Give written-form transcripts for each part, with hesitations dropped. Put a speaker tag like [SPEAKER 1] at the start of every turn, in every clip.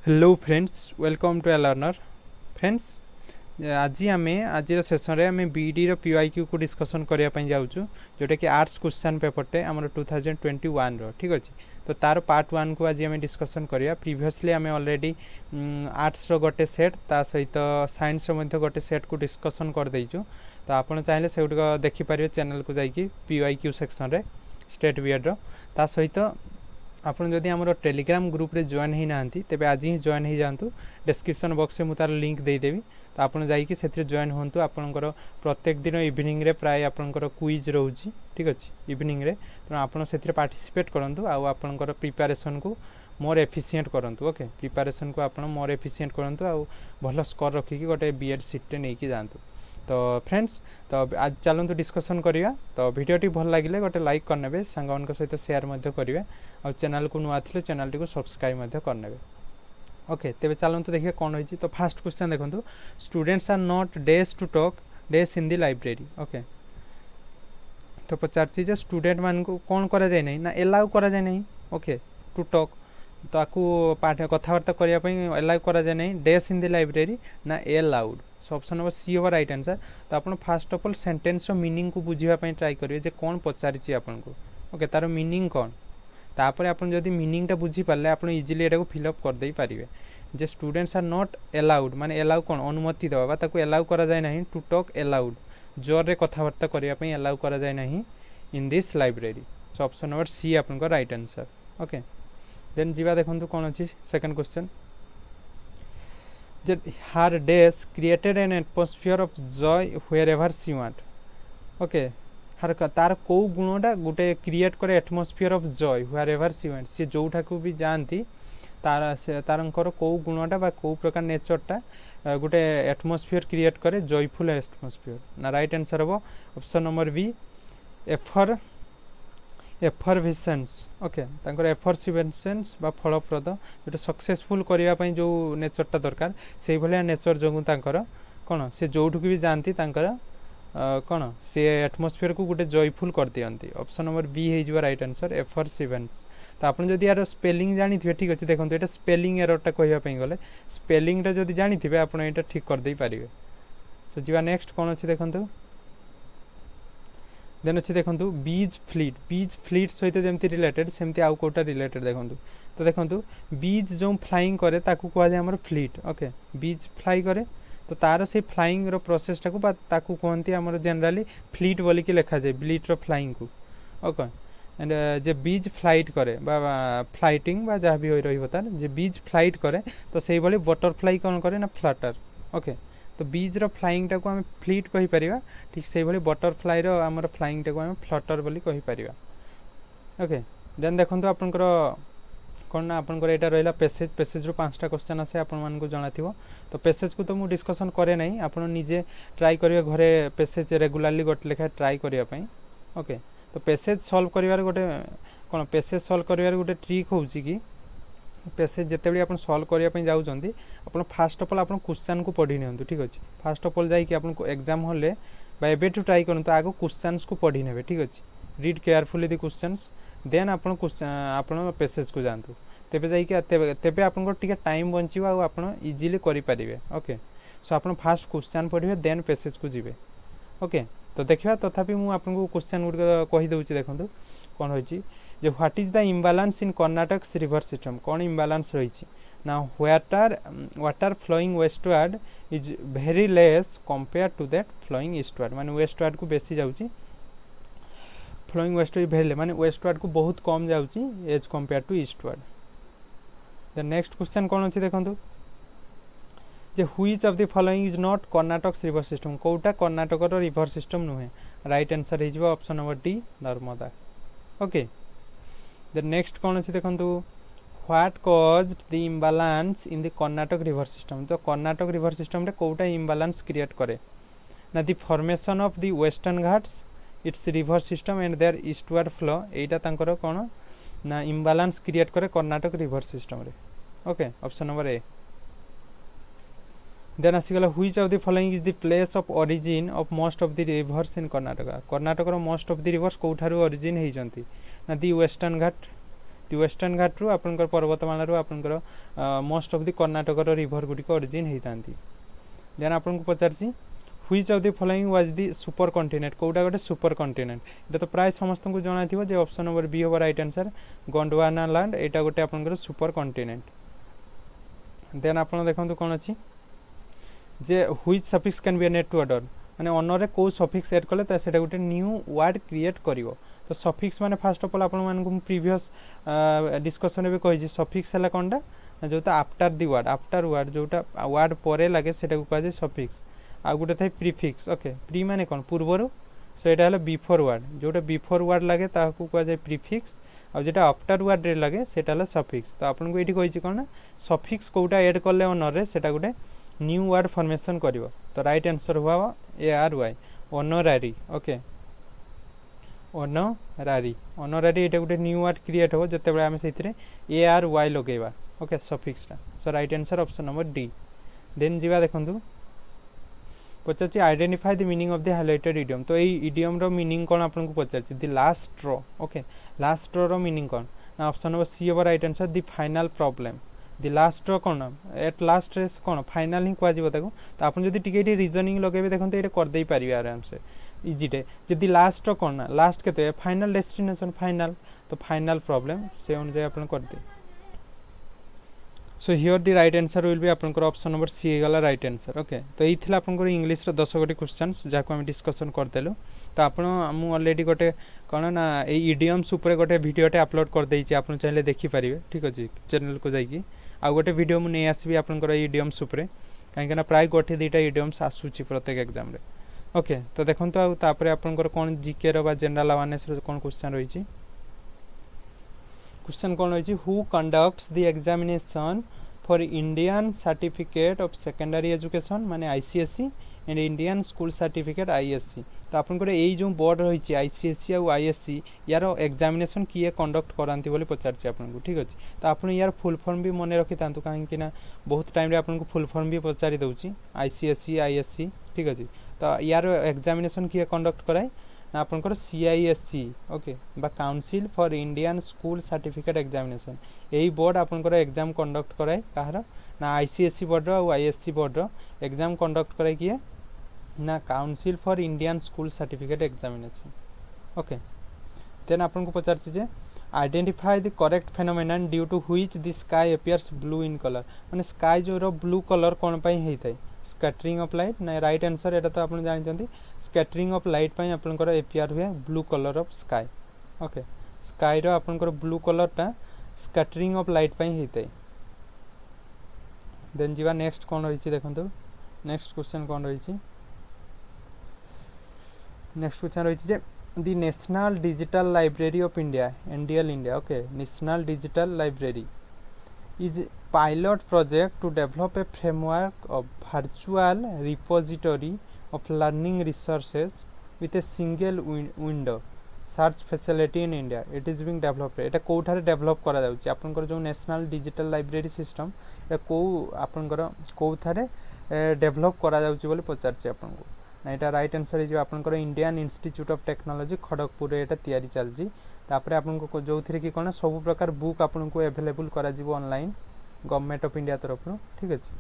[SPEAKER 1] Hello friends welcome to learner friends आज आम आज सेसन में आम बीडी पीवाईक्यू को डिस्कसन करने जाऊँ जोटा कि आर्ट्स क्वेश्चन पेपरटे आम 2021 ठीक अच्छे। तो तार पार्ट 1 को आज आम डिस्कसन करिया। प्रीवियसली आम ऑलरेडी आर्ट्स गोटे सेट ता सहित साइंस गोटे सेट को डिस्कसन कर देइछु। तो आपन चाहे से गुटिक देखिपारे चैनल को जाइए पीवाईक्यू सेक्शन रे स्टेट बीएड ता सहित आपन जदि आमर टेलीग्राम ग्रुप रे जॉइन ही नांती तेबे आज ही जॉइन ही जांतु। डिस्क्रिप्शन बॉक्स में मु तार लिंक दे देबी। तो आपन जाइए से जॉइन होंतु। आपनकर प्रत्येक दिन इवनिंग रे प्राय आपनकर क्विज रोची ठीक अच्छे इवनिंग रे। तो आपन से पार्टिसिपेट करंतु आ आपनकर प्रिपरेशन को मोर एफिशिएंट करंतु। ओके प्रिपरेशन को आपन मोर एफिशिएंट करंतु आ भल स्कोर रखिकी गोटे बीएड सीट टे नेकी जांतु। तो फ्रेंड्स तो आज चलते डिस्कसन करिया। तो वीडियोटी भल लगे गोटे लाइक करने सांग सहित शेयर करेंगे और चैनल को नुआ थे चैनल को सब्सक्राइब करने। ओके तेरे चलते देखिए कौन होती। तो फास्ट क्वेश्चन देखो students are not days to talk days in the library. Okay तो पचार स्टूडेंट मान को कौन करा जाए नहीं ना एलाउ करा जाए नहीं। ओके टू टॉक ताकू पाठ कथबार्ता करने एलाउ करा जाए नहीं डेज इन दी लाइब्रेरी ना allowed. So option number C होगा राइट आंसर। तो आप first of all sentence meaning को बुझापी ट्राई करेंगे जे कौन पचारि आपन को। ओके तार मीनिंग कौन तापर आपन जदि मीनिंगटा बुझी पारे आप इजिली एटा को फिलअप कर दे पारे जे स्टूडेंट्स आर नॉट एलाउड माने एलाउ कौन अनुमति देवा ताको एलाउ करा जाए नहीं टू टॉक एलाउड जोर रे कथबार्ता करने एलाउ करा जाए नहीं in this library. So option number C आपन को राइट आंसर। ओके देन जीवा देखो कौन अच्छी second question her days created an atmosphere of joy wherever she went। Okay हर तार कौ गुणटा गोटे क्रिएट करे atmosphere of joy wherever she went सी जोठा को भी जानती तारंकर कौ गुणटा बा कौ प्रकार नेचरटा गोटे एटमोस्फियर क्रिएट करे जॉयफुल एटमोस्फियर ना राइट आंसर हम ऑप्शन नंबर बी एफरविसेंस। ओके तांकर एफरसिवेंसेंस बा फलप्रद जो सक्सेसफुल करने जो नेचरटा दरकार से भाया नेचर जो तांकर कौन से जोठू भी जानती तांकर कौन से एटमोस्फियर को गोटे जॉयफुल कर दियंती। ऑप्शन नंबर बी हो राइट आंसर एफरसिवेंस। तो आप जब यार स्पेलिंग जानी थे ठीक अच्छे देखो ये स्पेलिंग एररटा कहवाई गले स्पेलिंगटा जब जानी थे आप ठीक करदे पारे। तो जी नेक्स्ट कौन अच्छे देखो देन अच्छे देखो बीज फ्लीट सहित जमी रिलेटेड सेमती आउ कौटा रिलेटेड देखो। तो देखो बीज जो फ्लाइंग करे ताकू कह जाए फ्लीट। ओके बीज फ्लाई करे तो तार से फ्लाइंग रो प्रोसेस टाकू कहते हैं जनरली फ्लीट बोल कि लिखा जाए ब्लीट रो फ्लाइंग को। ओके एंड जे बीज फ्लाइट करे फ्लाइटिंग बा जहाँ भी हो तार जे बीज फ्लाइट करे तो से भाई बटरफ्लाई कौन करे ना फ्लटर। ओके तो बीज रो फ्लाइंग टाको आम फ्लीट कहि परिबा ठीक से भाई बटरफ्लाई रो आमर फ्लाइंग टाको आम फ्लटर बोली कहि परिबा। ओके देन देखो आपनकर कौन ना आपनकर एटा रहिला पेसेज रो 5टा क्वेश्चन आसे आपन मान को जाना थिबो। तो पेसेज को तो मु डिस्कशन करे नहीं आपन निजे ट्राई करिवे घरे पेसेज रेगुलरली गोटे लेखा ट्राई करिया पई। ओके तो पेसेज सॉल्व करिवार गोटे कौन पेसेज सॉल्व करिवार गोटे ट्रिक होउची कि पेसेज जिते भी आप सल्व करने जाऊँगी आप फास्ट ऑफ ऑल आप क्वेश्चन को पढ़ी नि ठीक अच्छे। फास्ट ऑफ ऑल जाकि आपको एग्जाम हॉल एबे टू ट्राई करूँ आगे क्वेश्चंस को पढ़ी ने ठीक अच्छे read carefully the questions then आप पेसेज को जातु तेबे जाइए आपको टे टाइम बचो आप इजिली करें। ओके सो आप फास्ट क्वेश्चन पढ़े देन पेसेज को जी। ओके तो देखा तथापि मुझे आपको क्वेश्चन गुड़िक कहीदे देखो कौन हो what is the imbalance in Karnataka river system कौन इम्बालांस रही ना water flowing westward is very less compare to that flowing eastward माने वेस्टवर्ड को बेसी जाउची फ्लोइंग वेस्टवर्ड वेरी माने वेस्टवर्ड को बहुत कम जाउची as compare to eastward. The next question कौन अच्छे देखो जे which of the following is not Karnataka river system कौटा कर्नाटक रिवर सिस्टम नुहे राइट आंसर हो option number D Narmada. Okay the next कौन अच्छे देखो what caused the imbalance in the Karnataka river system. तो कर्नाटक रिवर सिस्टम रे कौटा इम्बालांस क्रिएट करे ना the formation of the Western Ghats its river system and their eastward flow एटा तांकर कौन ना इम्बालांस क्रिएट करे कर्नाटक रिवर सिस्टम रे। Okay option number A. Then आसीगला which of the following is the place of origin of most of the rivers in Karnataka Karnataka most of the rivers कौठारू origin होती ना the western Ghat the western घाट रु आपनकर पर्वतमाला रु आपनकर मोस्ट ऑफ द कर्नाटक रो रिवर गुडी ओरिजिन हेतांती देन आपन को पचारसी which of the following was the super continent कोडा गोटे सुपर कॉन्टिनेंट एटा तो प्राय समस्त को जणा थिबो जे ऑप्शन नंबर बी होबा राइट आंसर गोंडवाना लैंड एटा गोटे आपनकर सुपर कॉन्टिनेंट देन आपन देखंतु कोन अछि जे which suffix can be add to order माने ऑनर रे को सफिक्स ऐड करले त सेटा गोटे न्यू वर्ड क्रिएट करिवो तो सफिक्स माने फर्स्ट ऑफ ऑल आपन मान को प्रीवियस डिस्कशन रे भी कहि जे सफिक्स हला कोनडा जोटा आफ्टर वर्ड जोटा वर्ड परे लागे सेटा को कह जे सफिक्स आ गोटे थाई प्रीफिक्स ओके प्री माने कोन पूर्वरु सो एटा हला बिफोर वर्ड जोटा बिफोर वर्ड लागे ताकू कह जे प्रीफिक्स आ जेटा आफ्टर वर्ड रे लागे सेटा हला सफिक्स तो आपन को एठी कहि जे कोन सफिक्स कोटा ऐड करले ऑनर रे सेटा गोटे न्यू वर्ड फॉर्मेशन करिवो तो राइट आंसर हुआ A R Y honorary okay honorary एटा गोटे न्यू वर्ड क्रिएट हो जते बेले हम सेथिरे ए आर वाई लगेबा ओके सफिक्स ता so right answer option number D then जीवा देखंतु पचाची identify the meaning of the highlighted idiom तो एई इडियम रो मीनिंग कोन आपन को पचाची the last straw okay last straw रो मीनिंग कोन ना ऑप्शन नंबर सी ओवर right answer the final problem the last straw cone at last रे कोन फाइनल ही कुआ जीवो ताको तो आपन जदी टिके रीजनिंग लगेबे देखंतु एटा कर देई पारिबे आराम से इजी डे जदी लास्ट स्ट्रॉ कोन लास्ट केते फाइनल डेस्टिनेशन फाइनल तो फाइनल प्रॉब्लम से अनुसार आपन कर दे so here the right answer will be आपन ऑप्शन नंबर सी गला राइट आंसर ओके तो एई थिला आपन इंग्लिश रो 10 गोटी क्वेश्चंस जाको हम डिस्कशन करतेलु तो आपन मु ऑलरेडी गोटे कोन ना ए इडियम्स ऊपर गोटे वीडियोटे अपलोड कर देइछि आपन चाहिले देखि परिबे ठीक अछि चैनल को जाईकी आ गोटे वीडियो मु नै आसीबी आपन इडियम्स ऊपर काहे ना प्राय गोटे दुटा इडियम्स आसुछि प्रत्येक एग्जाम रे ओके तो देखंतु आ तापरे आपन कोन जीके रो बा जनरल अवेयरनेस रो कोन क्वेश्चन रहिछि क्वेश्चन कोन रहिछि who conducts the examination for Indian Certificate of Secondary Education माने ICSE and Indian School Certificate ISC तो आपन को एई जो बोर्ड रहिछि आईसीएसई आ आईएससी यार एग्जामिनेशन किए कंडक्ट करांती बोली पचारछि आपन को ठीक अछि तो आपन यार फुल फॉर्म भी मने रखि तांतु काहे कि ना बहुत टाइम रे आपन को फुल फॉर्म भी पचारि दउछि आईसीएसई आईएससी ठीक अछि तो यार एग्जामिनेशन किए कंडक्ट कराय ना आपनकर सीआईएससी ओके बा Council for Indian School Certificate Examination एई बोर्ड आपनकर एग्जाम कंडक्ट कराय काहर ना आईसीएससी बोर्ड रो आईएससी बोर्ड रो एग्जाम कंडक्ट कराय किए ना Council for Indian School Certificate Examination okay then आपन को पचारछि जे identify the correct phenomenon due to which the sky appears blue in colour माने स्काई जो रो ब्लू कलर कोन पई हेतै स्कैटरिंग ऑफ लाइट ना राइट आंसर एटा तो आपन जानि जंती स्कैटरिंग ऑफ लाइट पई आपन को अपीयर हुए blue colour of sky okay sky रो आपन को ब्लू कलर ता स्कैटरिंग ऑफ लाइट पई हेतै देन जीवा नेक्स्ट कोन रहिछि देखंतु नेक्स्ट क्वेश्चन कोन रहिछि नेक्स्ट क्वेश्चन रहिछि जे the National Digital Library of India NDL India okay National Digital Library is pilot project to develop a framework of virtual repository of learning resources with a single window search facility in India. It is being developed. Etah Kothare develop करा जाउची आपनकर जो national Digital library system एटा को आपनकर Kothare develop करा जाउची बोली पचारची आपनको ना एटा राइट आंसर इज आपनकर Indian institute of technology Kharagpur रे एटा तयारी चलची तापरे आपनको जो थरे कि कोन सब प्रकार बुक आपनको अवेलेबल करा जिवो ऑनलाइन गवर्नमेंट ऑफ इंडिया तरफ ठीक अछि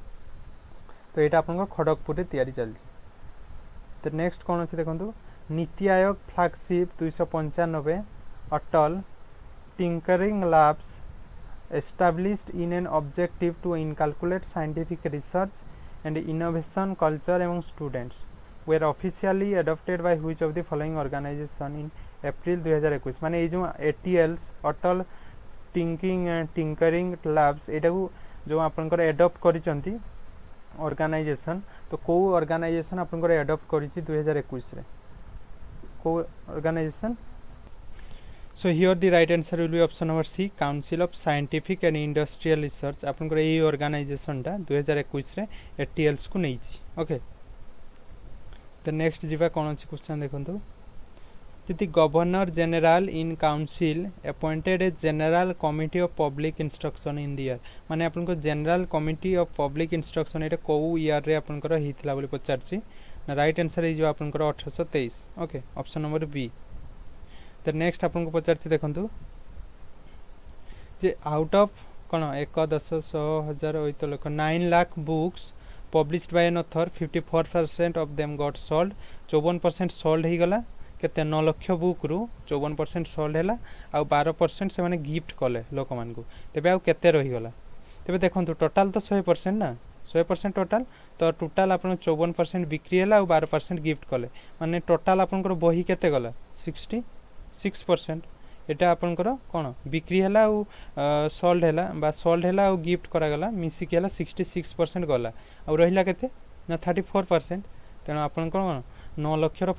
[SPEAKER 1] तो एटा आपनको खड़गपुर रे तयारी चलची तो नेक्स्ट कोन अछि देखंतु NITI Aayog flagship 295 Atal tinkering labs established in an objective to inculcate scientific research and innovation culture among students were officially adopted by which of the following organization in April 2021 माने ए जो ATLs अटल टिंकरिंग लैब्स एटा को जो आपनकर adopt करिसंती organisation तो को organisation आपनकर adopt करिछि 2021 रे को organisation so here the right answer will be option number C council of scientific and industrial research आपनकर ए ऑर्गेनाइजेशन टा 2021 रे एटीएल्स को नैछि ओके तो नेक्स्ट जीवा कोन अछि क्वेश्चन देखंतु यदि governor general in council appointed a general committee of public instruction in the year माने आपनकर general committee of public instruction एटा को ईयर रे आपनकर हितला बोली पचारछि राइट आंसर इज आपनकर 1823 ओके ऑप्शन नंबर बी तो नेक्स्ट आपन को पचारछि देखंतु जे आउट ऑफ कौन 1 10 100 1000 8 lakh 9 lakh books published by an author 54% of them got sold 54% sold हो गला केते 9 लाख बुक रु 54% सोल्ड हैला आ 12% से माने गिफ्ट कले लोक मान को तेबे आ केते रही गला तेबे देखंतु टोटल तो 100% ना 100% टोटल तो टोटल आपन 54% बिक्री हैला आ 12% गिफ्ट कले माने टोटल आपनकर बही केते गला 66% एटा आपनकर कोन बिक्री हैला आ सोल्ड हैला बा सोल्ड हैला आ गिफ्ट करा गला मिसी के हैला 66% गला आ रहिला केते ना 34% तेना आपनकर 9 लाख रो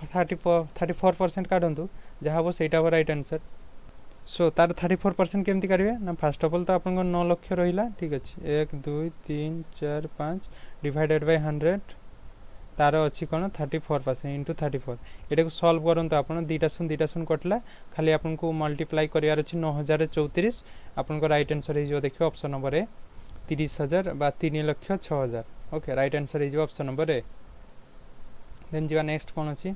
[SPEAKER 1] 34% काढंतु जहा हो सेटा राइट आंसर सो तार 34% केमती करिवे ना फर्स्ट ऑफ ऑल तो आपन 9 लाख रहिला ठीक अछि 1 2 3 4 5 डिवाइडेड बाय 100 तार अछि कोन 34% इनटू 34 एटा को सॉल्व करंतु आपन दीटा सुन कटला खाली आपन को मल्टीप्लाई करियार अछि 9034 आपन को राइट आंसर हे जो देखियो ऑप्शन नंबर ए 30000 बा 3,06,000 ओके राइट आंसर हे जो ऑप्शन नंबर ए देन जीवा नेक्स्ट कोन अछि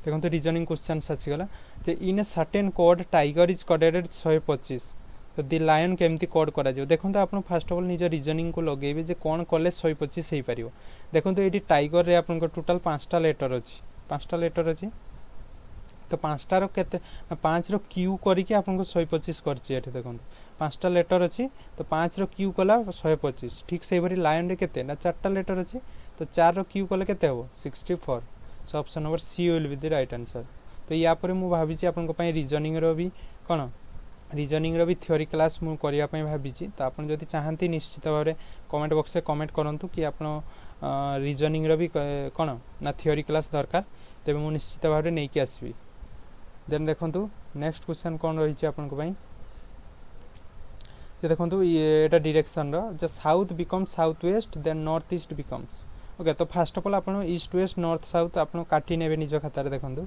[SPEAKER 1] देखो तो रीजनिंग क्वेश्चन आसी गला जे in a certain code tiger is coded 125 तो दी लायन केमती कोड करा जो देखो तो आपन फर्स्ट ऑफ ऑल निज रीजनिंग को लगेबे जे कोन कले 125 हे परियो देखो तो एडी टाइगर रे आपन को टोटल 5टा लेटर अछि तो 5टा रो केते 5 रो क्यू करी के आपन को 125 करछि एठी देखो 5टा लेटर अछि तो 5 रो क्यू कला 125 ठीक से भरी लायन रे केते ना 4टा लेटर अछि तो 4 रो क्यू कले केते हो 64 so option number C will be the right answer तो या पर मु भाबी छी आपन को पई रीजनिंग रो भी कोन रीजनिंग रो भी थ्योरी क्लास मु करिया पई भाबी छी तो आपन जदी चाहंती निश्चित भाबरे कमेंट बॉक्स से कमेंट करंतु कि आपन रीजनिंग रो भी कोन ना थ्योरी क्लास दरकार तबे मु निश्चित भाबरे नै कि आसबी देन देखंतु नेक्स्ट क्वेश्चन कोन रही छी आपन को पई जे देखंतु एटा डायरेक्शन रो जे south become south west then north east becomes okay तो फर्स्ट ऑफ ऑल आपन ईस्ट वेस्ट नॉर्थ साउथ आपन काटी नेबे निज खातार देखंतु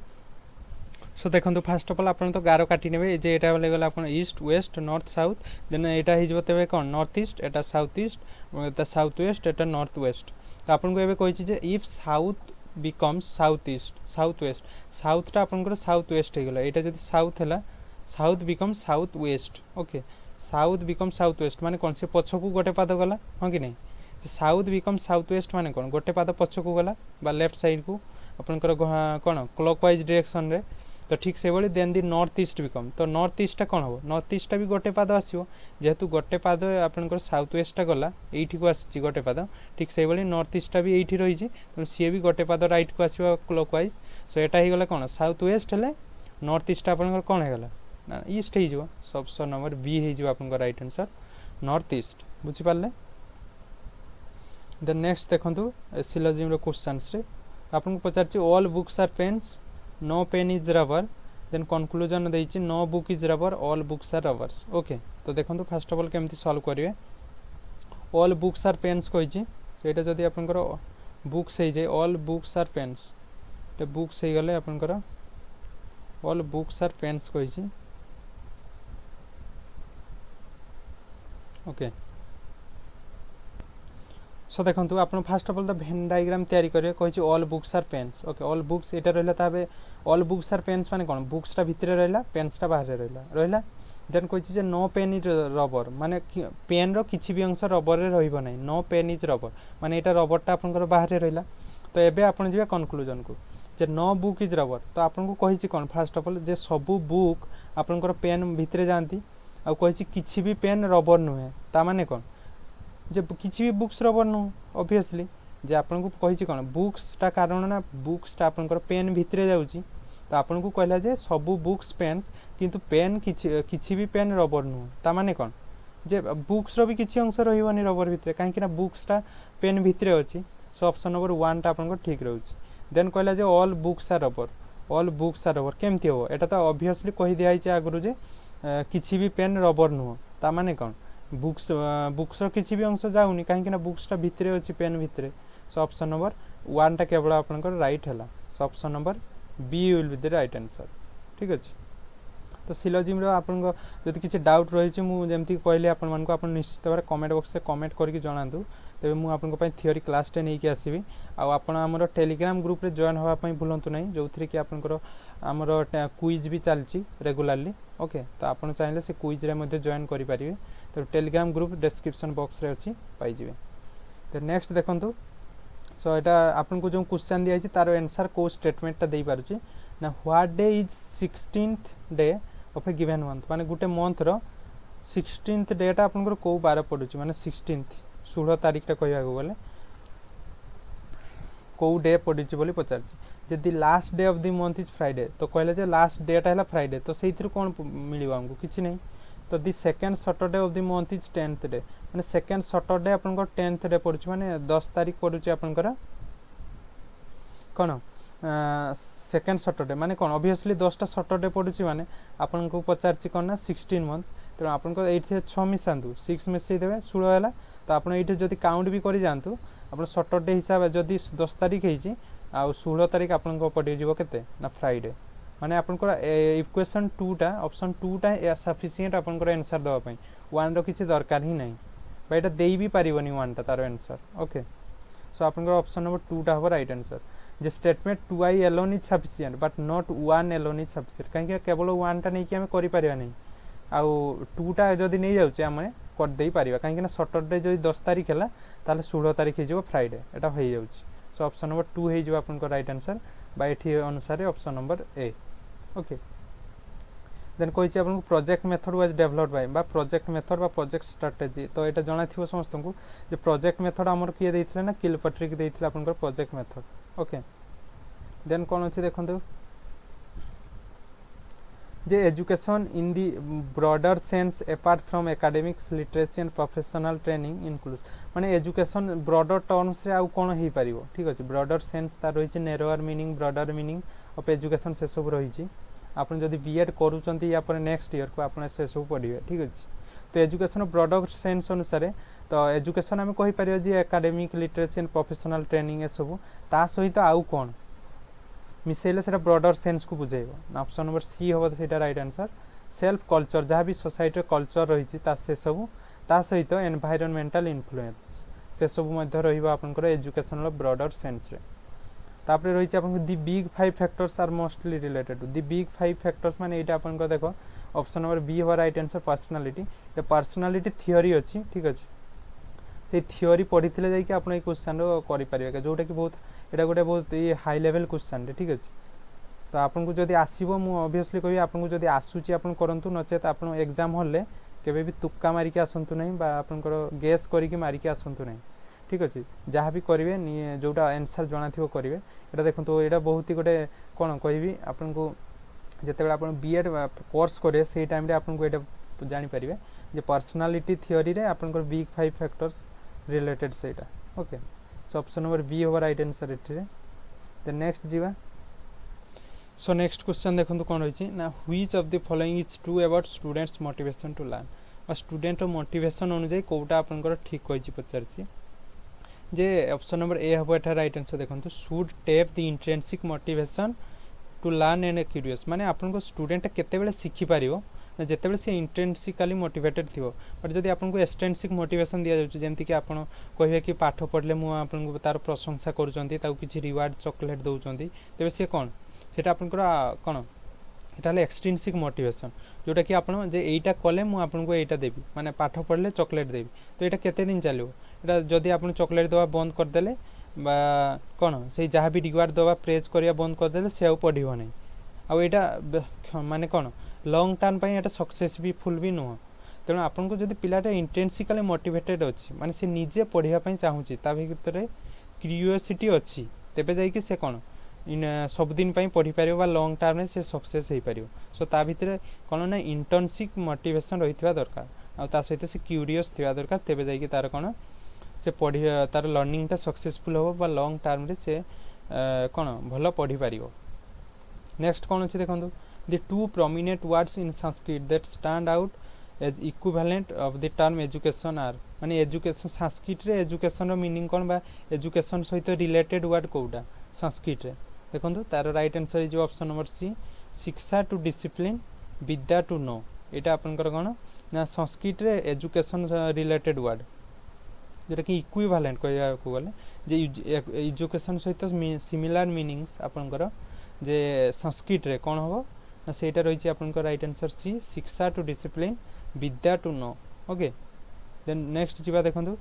[SPEAKER 1] सो देखंतु फर्स्ट ऑफ ऑल आपन तो गारो काटी नेबे जे एटा वाले गला आपन east west north south then एटा हि जबो तबे कोन नॉर्थ ईस्ट एटा साउथ ईस्ट एटा साउथ वेस्ट एटा नॉर्थ वेस्ट तो आपन को एबे कहि छी जे if south becomes south east south west south टा आपन को साउथ वेस्ट हे गला एटा जदी साउथ हैला south become south waste okay south become south waste माने कोन से पछकू गोटे पाद गला हां कि नै साउथ बिकम साउथ वेस्ट माने कोन गोटे पाद पछकू गला बा लेफ्ट साइड को आपन कोन क्लॉकवाइज डायरेक्शन रे तो ठीक से बळी then the north east become तो नॉर्थ ईस्ट कोन हो नॉर्थ ईस्ट भी गोटे पाद आसीओ जेहेतु गोटे पाद आपन को साउथ वेस्ट गला एठी को आसी गोटे पाद ठीक से बळी नॉर्थ ईस्ट भी एठी रही छी तो सी भी गोटे पाद राइट को आसीओ क्लॉकवाइज सो एटा ही गला कोन साउथ वेस्ट हले नॉर्थ ईस्ट आपन को कोन हे गला ना ईस्ट हे जो ऑप्शन नंबर बी हे जो आपन को राइट आंसर नॉर्थ ईस्ट बुझी पाले द नेक्स्ट देखंतु सिलोजिम रो क्वेश्चंस रे आपन को पचार छी all books are pens no pen is rubber then conclusion देई छी no book is rubber all books are rubbers okay तो देखंतु फर्स्ट ऑफ ऑल केमती सॉल्व करिवे ऑल बुक्स आर पेन्स कहि छी सेटा जदी आपन को बुक्स हे जे ऑल बुक्स आर पेन्स ते बुक्स हे गले आपन को ऑल बुक्स आर पेन्स कहि छी ओके सो देखंतु आपन first of all the Venn diagram तयारी करिवे कहि छी all books are pens okay all books एटा रहला ताबे ऑल बुक्स आर पेन्स माने कोन बुक्स टा भितरे रहला पेन्स टा बाहर रहला देन कहि छी जे नो पेन इज रबर माने पेन रो किछि भी अंश रबर रे रहिबो नै नो पेन इज रबर माने एटा रबर टा आपन को बाहर रहला तो एबे आपन जिबा कंक्लूजन को जे नो बुक इज रबर तो आपन को कहि छी कोन फर्स्ट ऑफ ऑल जे सब बुक आपन को पेन भितरे जानती आ कहि छी किछि भी पेन रबर नुहे ता माने कोन जे किछि भी बुक्स रबर नु ऑब्वियसली जे आपन को कहि छी कोन बुक्स ता कारण ना बुक्स ता आपन को पेन भितरे जाउची तो आपन को कहला जे सब बुक्स पेन्स किंतु पेन किछि भी पेन रबर नु ता माने कोन जे बुक्स रो भी किछि अंश रहिबनी रबर भितरे काहे कि ना बुक्स ता पेन भितरे अछि सो ऑप्शन नंबर 1 ता आपन को ठीक रहउची देन कहला जे ऑल बुक्स आर रबर केमती हो एटा तो ऑब्वियसली कहि दिया छै आगरु जे किछि भी पेन रबर नु ता माने कोन बुक्स रो किछि भी अंश जाउनी काहे कि ना बुक्स ता भितरे अछि पेन भितरे सो ऑप्शन नंबर 1 ता केवल आपन को राइट हला so option number B will be the right answer ठीक अछि तो सिलोजिम रो आपन को जति किछि डाउट रहि छै मु जेमति कहले आपन मान को आपन निश्चित बारे कमेंट बॉक्स से कमेंट करके जणांतु तबे मु आपन को पई थ्योरी क्लास टे नै कि आसीबी आ आपन हमरो टेलीग्राम ग्रुप रे जॉइन होवा पई भूलंतु नै जोथरे कि आपन को आमर क्विज भी चलती रेगुलाली ओके तो आपन चाहिए से क्विज रे मध्य जॉइन करि परिबे तो टेलीग्राम ग्रुप डिस्क्रिप्शन बॉक्स रे अछि पाई जिवे तो नेक्स्ट देखंतु सो एटा आपन को जो क्वेश्चन दिया तार आंसर को स्टेटमेंट दे पारुची ना what day is 16th day of A given month माने गुटे मंथ रो 16th डेटा आपन को बार पडुची माने 16th 16 तारीख टा कहया गले को डे पडुची बोली पचारची जदि last day of the month is Friday तो कहले जे लास्ट डेटा है फ्राइडे तो से कौन मिलिबा हमको किछि नहीं तो the second Saturday of the month is 10th day माने सेकेंड सैटरडे आपन को 10th डे पडुची माने 10 तारीख पडुची आपन को कोन सेकेंड सैटरडे माने कोन ऑब्वियसली 10टा सैटरडे पडुची माने आपन को पचारची कोन ना 16 मंथ तो आपन को एठी 6 मिसांतु 6 मिसई देबे 16 हैला तो आपन एठी जदि काउंट भी करि जानतु आपन सैटरडे हिसाब जदि 10 तारीख हेची आ 16 तारीख आपन को पडि जीवो केते ना फ्राइडे माने आपन को इक्वेशन 2 टा ऑप्शन 2 टा सफिशिएंट आपन को आंसर दवा पई 1 रो किछि दरकार ही नहीं बाइटा देई भी परिबोनी 1 टा तार आंसर ओके सो आपन को ऑप्शन नंबर 2 टा हो right answer J statement 2i alone is sufficient but not 1 alone is sufficient काहे कि केवल 1 टा नै कि हम करि परिबा नहीं आ 2 टा जदि नै जाउचे हम कर देई परिबा काहे कि ना सैटरडे जदि 10 तारीख हैला ताले 16 तारीख हे जो फ्राइडे एटा होई जाउची सो ऑप्शन नंबर 2 हे जो आपन को राइट आंसर बाय एठी अनुसार option number A okay then कोइ छै आपन project method was developed by project method बा प्रोजेक्ट स्ट्रेटजी तो एटा जणा थिबो समस्त को जे प्रोजेक्ट मेथड हमर किए दैथिले ना किलपट्रिक दैथिले आपन को प्रोजेक्ट मेथड ओके देन कोन अछि देखंतु जे education in the broader sense apart from academics literacy and professional training includes माने एजुकेशन ब्रॉडर टर्म्स रे आ कोन हेई परिबो ठीक अछि ब्रॉडर सेंस ता रही छि narrower meaning broader meaning of education से सब रही छि आपन जदि बीएड करूचंती या पर नेक्स्ट ईयर को आपन से सब पढिबे ठीक अछि तो एजुकेशन ब्रॉडर सेंस अनुसार तो एजुकेशन हम कहि परिबो जे academic literacy and professional training ए सब ता सहित आउ कोन मिसेले सेटा ब्रॉडर सेंस को बुझेबो ऑप्शन नंबर सी होबो सेटा राइट आंसर सेल्फ कल्चर जहाँ भी सोसाइटी कल्चर रही ता से सब ता सहित एनवायरनमेंटल इन्फ्लुएंस से सब मध्य रहिबा आपन को एजुकेशन लो ब्रॉडर सेंस रे तापरे रही आपन को the big 5 factors are mostly related to the big 5 factors माने एटा आपन को देखो ऑप्शन नंबर बी हो राइट आंसर पर्सनालिटी ये पर्सनालिटी थ्योरी अछि ठीक अछि से थ्योरी पढिथिले जाय कि आपन ए क्वेश्चन रो करि परिबे जोटा कि बहुत एटा गोटे बहुत ये हाई लेवल क्वेश्चन रे ठीक अछि तो आपन को जदि आसीबो मु ऑब्वियसली कहि आपन को जदि आसुची आपन करंतु नचेत आपन एग्जाम हॉल ले केबे भी तुक्का मारी के आसंतु नहीं बा आपन को गेस करी के मारी के आसंतु नहीं ठीक अछि जहाँ भी करिवे जोटा आंसर जणा थिबो करिवे एटा देखंतु एटा बहुत ही गोटे कोन कहिबी आपन को जते आपन बीएड कोर्स करे से टाइम रे आपन को एटा जानि परिवे जे पर्सनालिटी थ्योरी रे आपन को बिग 5 फैक्टर्स रिलेटेड सेटा okay so option number B होबा राइट आंसर एठी रे द नेक्स्ट जीवा सो नेक्स्ट क्वेश्चन देखंतु कोन होई छि ना which of the following is true about students motivation to learn और स्टूडेंट मोटिवेशन अनुसार कोटा आपन को ठीक कहि छि पचार छि जे ऑप्शन नंबर ए होबा एठा राइट आंसर देखंतु should tap the intrinsic motivation to learn and curious माने आपन को स्टूडेंट केते बेले सिखि पारिबो जेते बेले से इंट्रिंसिकली मोटिवेटेड थिबो बट जदि आपन को एक्सटेंसिक मोटिवेशन दिया जाउछ जेमति कि आपन कहिबे कि पाठ पढले मु आपन को तार प्रशंसा करूचंती ताउ किछि रिवार्ड चॉकलेट दउचंती तेबे से कोन सेटा आपन को कोन एटा ले एक्सटेंसिक मोटिवेशन जोटा कि आपन जे एटा कले मु आपन को एटा देबी माने पाठ पढले चॉकलेट देबी तो एटा केते दिन चलिबो एटा जदि आपन चॉकलेट दवा बंद कर देले बा कोन से जहाँ भी रिवार्ड दवा प्रेज करिया बंद कर देले से आ पढिबो नै आ एटा माने कोन लॉन्ग टर्म पई एटा सक्सेस भी फुल भी नो तेणु आपन को जदि पिलाटा इंटेंसिकली मोटिवेटेड अछि माने से निजे पढिया पई चाहूची ता भितरे क्यूरियोसिटी अछि तेबे जाई कि से कोन इन सब दिन पई पढि पारियो बा लॉन्ग टर्म में से सक्सेस हेई पारियो सो ता भितरे कोन ना इंटेंसिक मोटिवेशन रहितबा दरकार आ ता सहित से क्यूरियस थिबा दरकार तेबे जाई कि तार कोन से पढि तार लर्निंग ता सक्सेसफुल हो बा लॉन्ग टर्म रे से कोन भलो पढि पारियो नेक्स्ट कोन अछि देखंतु the two prominent words in Sanskrit that stand out as equivalent of the term education are माने एजुकेशन संस्कृत रे एजुकेशन रो मीनिंग कोन बा एजुकेशन सहित रिलेटेड वर्ड कोउडा संस्कृत रे देखंतु तार right answer is option number C शिक्षा टू डिसिप्लिन विद्या टू नो एटा आपनकर कोन ना संस्कृत रे एजुकेशन रिलेटेड वर्ड जेटा कि इक्विवेलेंट कहया को गले जे एजुकेशन सहित सिमिलर मीनिंग्स आपनकर जे संस्कृत रे कौन हम ना सेटा रही आपन राइट आंसर सी शिक्षा टू डिसिप्लिन विद्या to know okay then next जीवा देखंतु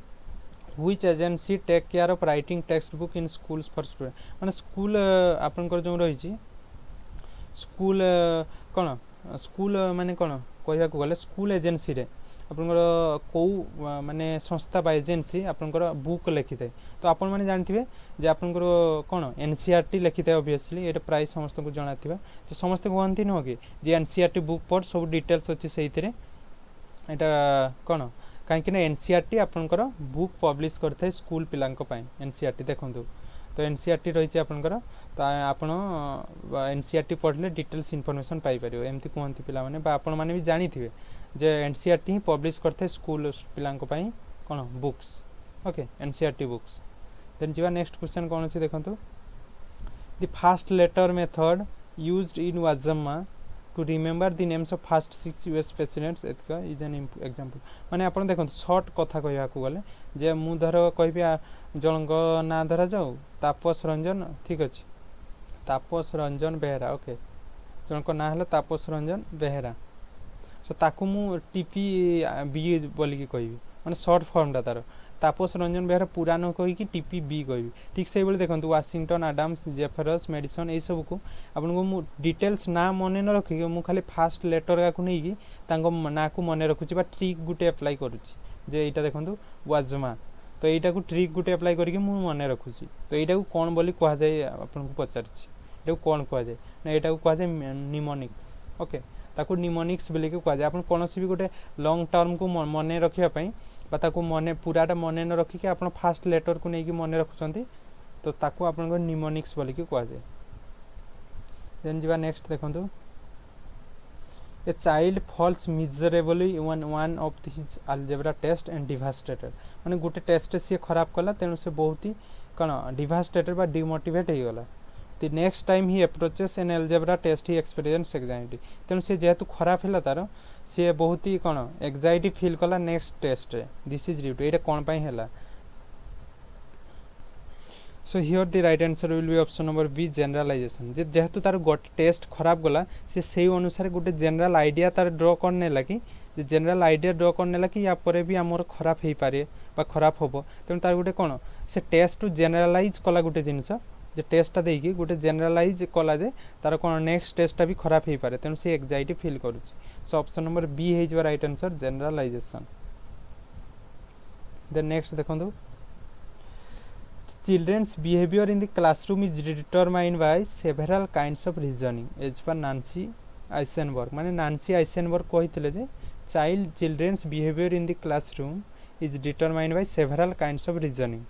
[SPEAKER 1] which agency take care of writing text book in schools for student माने स्कूल आपन जो रही स्कूल कौन स्कूल माने कौन कहवा गले स्कूल एजेंसी रे आपनकर कौ माने संस्था बा एजेंसी आपनकर बुक लिखि थाए तो आपण माने जानथिबे जे आपनकर कौन एनसीईआरटी लिखि थाए ऑब्वियसली एटा प्राय समस्त को जणाथिबा तो समस्त कहंती न कि जे एनसीईआरटी बुक पढ़ सब डिटेल्स अछि सेहितरे एटा कौन कहीं ना एनसीईआरटी आपनकर बुक पब्लिश करथाय स्कूल पिलांक पय एनसीईआरटी देखंतु तो एनसीईआरटी रही आपनकर तो आपण एनसीईआरटी पढ़ले डिटेल्स इनफॉरमेशन पाई परियो एमती कहंती पिला माने बा आपण माने भी जानि थिबे जे एनसीईआरटी ही पब्लिश करथाय स्कूल पिलांक पय कोन books okay NCERT books then जीवा नेक्स्ट क्वेश्चन कोन अछि देखंतु the fast letter method used in वाजम्मा to remember the names of first 6 US presidents एतका इज एन एग्जांपल माने आपण देखंतु शॉर्ट कथा कहया को गले जे मु धर कहबी जनक ना धरा जाऊ तापस रंजन ठीक अछि तापस रंजन बेहरा ओके जनक ना हला तापस रंजन बेहरा सो ताकू मु टीपी बी बोली की कहबी माने शॉर्ट फॉर्म ता तार तापस रंजन बेहरा पूरा न कहि कि टीपी बी कहबी ठीक से बेले देखंतु वाशिंगटन आडम्स जेफरस मेडिसन ए सब को आपन को मु डिटेल्स ना मने न रखि मु खाली फास्ट लेटर का को नै कि तांको ना को मने रखुची बा ट्रिक गुटे अप्लाई करूची जे एटा देखंतु वाजमा तो एटा को ट्रिक गुटे अप्लाई करि कि मु मने रखुची तो एटा को कोन बोली कहा जाय आपन को पचारची एटा को कोन कहा जाय ना एटा को कहा जाय निमोनिक्स ओके ताको निमोनिक्स बोली के कहा जाय आपन कोनोसी भी गोटे लॉन्ग टर्म को मने रखिया पई बा ताको मने पूराटा मने न रखि के आपन फास्ट लेटर को नै कि मने रखुचंती तो ताको आपन को निमोनिक्स बोली के कहा जाय देन जीवा नेक्स्ट देखंतु a child falls miserably one one of his algebra test and devastated माने गोटे टेस्ट से खराब कला तेनु से बहुत ही कण डिवास्टेटेड बा डिमोटिवेट हे गला the next time he approaches an algebra test he experiences anxiety तेनु से जेतु खराब हैला तार से बहुत ही कण एंजाइटी फील कला नेक्स्ट टेस्ट रे दिस इज ड्यू टू एटा कोन पई हैला so here the right answer will be option number B generalisation जे जेतु तार गोटे टेस्ट खराब गला से सेही अनुसार गोटे जनरल आइडिया तार ड्रॉ करने लगी जे जनरल आइडिया ड्रॉ करने लगी या परे भी हमर खराब हेई पारे बा खराब होबो तेनु तार गोटे कोन से टेस्ट टू जनरलाइज कला गोटे जिंस जे टेस्टा देकी गोटे जनरलाइज कला जे तार कोन नेक्स्ट टेस्टा भी खराब हेई पारे तेनु से एंजाइटी फील करूची सो ऑप्शन नंबर बी हे जो right answer generalization then next देखंतु children's behavior in the classroom is determined by several kinds of reasoning as per Nancy Eisenberg माने नांसी आइसेनबर्ग कहितले जे children's behavior in the classroom is determined by several kinds of reasoning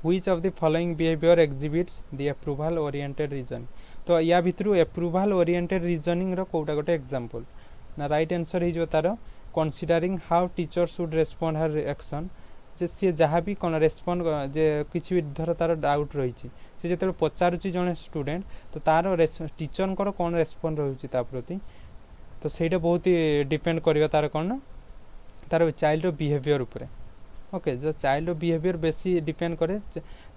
[SPEAKER 1] which of the following behavior exhibits the approval oriented reasoning तो या भितरु approval oriented reasoning रो कोटा गोटे example ना right answer हे जो तारो considering how teacher should respond her action जे सी जहाँ भी कौन respond जे किसी भी धर तार डाउट रही सी जो पचारुची जड़े स्टूडेंट तो तार टीचर को कौन रेस्पॉन्ड रही प्रति तो सहीटा बहुत ही डिपेंड कर तार कौन तार चाइल्ड बिहेवियर उपरे ओके जो चाइल्ड बिहेवियर बेसी डिपेंड करे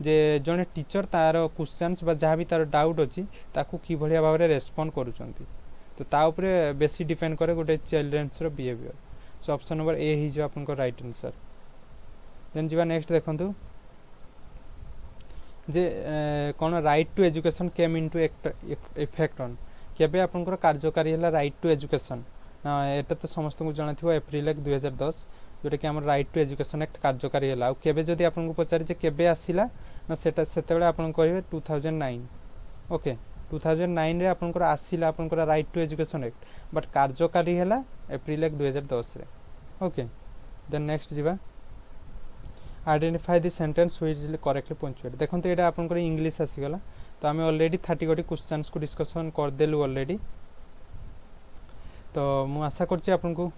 [SPEAKER 1] जे जड़े टीचर तार क्वेश्चंस बा जहाँ भी तार डाउट अच्छी ताकू कि भलिया भाव में रेस्पॉन्ड करूछंती तो ता उपरे बेसी डिपेंड करे गोटे चिल्ड्रेन्स रो behaviour so option number A ही जो आपन को राइट आंसर देन जीवा नेक्स्ट देखंतु जे कोन right to education came into effect on केबे आपनकर कार्यकारी हला राइट टू एजुकेशन एटा तो समस्त को जाना थिबो अप्रैल 2010 जोटा कि हमर राइट टू एजुकेशन एक्ट कार्यकारी हला केबे जदी आपन को पचारि जे केबे आसिला ना सेटा सेतेबेले आपन कहबे 2009 ओके 2009 रे आपनकर आसिला आपनकर right to education act but कार्यकारी हला अप्रैल 2010 रे ओके देन नेक्स्ट जीवा identify the sentence which is correctly punctuated देखो तो एटा आपन इंग्लिश आसीगला तो आम ऑलरेडी 30 गोटी क्वेश्चंस को डिस्कशन कर देलु ऑलरेडी तो मु आशा करछि आपन को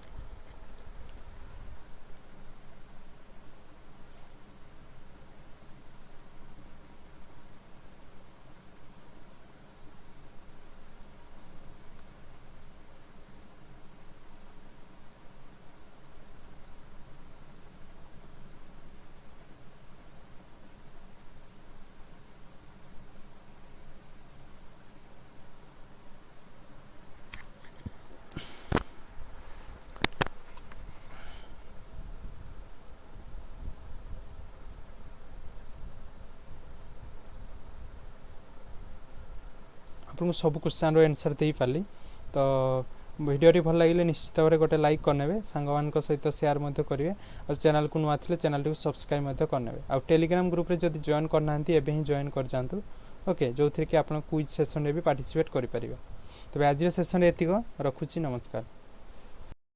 [SPEAKER 1] आपको सब क्वेश्चन आंसर दे पाली। तो भिडियो भल लगे निश्चित भाव गोटे लाइक करने सांग मान सहित सेयार करेंगे और चैनल को नुआ थे चैनल को सब्सक्राइब करने और टेलीग्राम ग्रुप रे जब जॉइन करना एवं जॉइन कर जातु ओके जो थी कि आप क्विज सेसन भी पार्टिसिपेट करेंगे। तबे आज सेसन एतिक रखुची नमस्कार।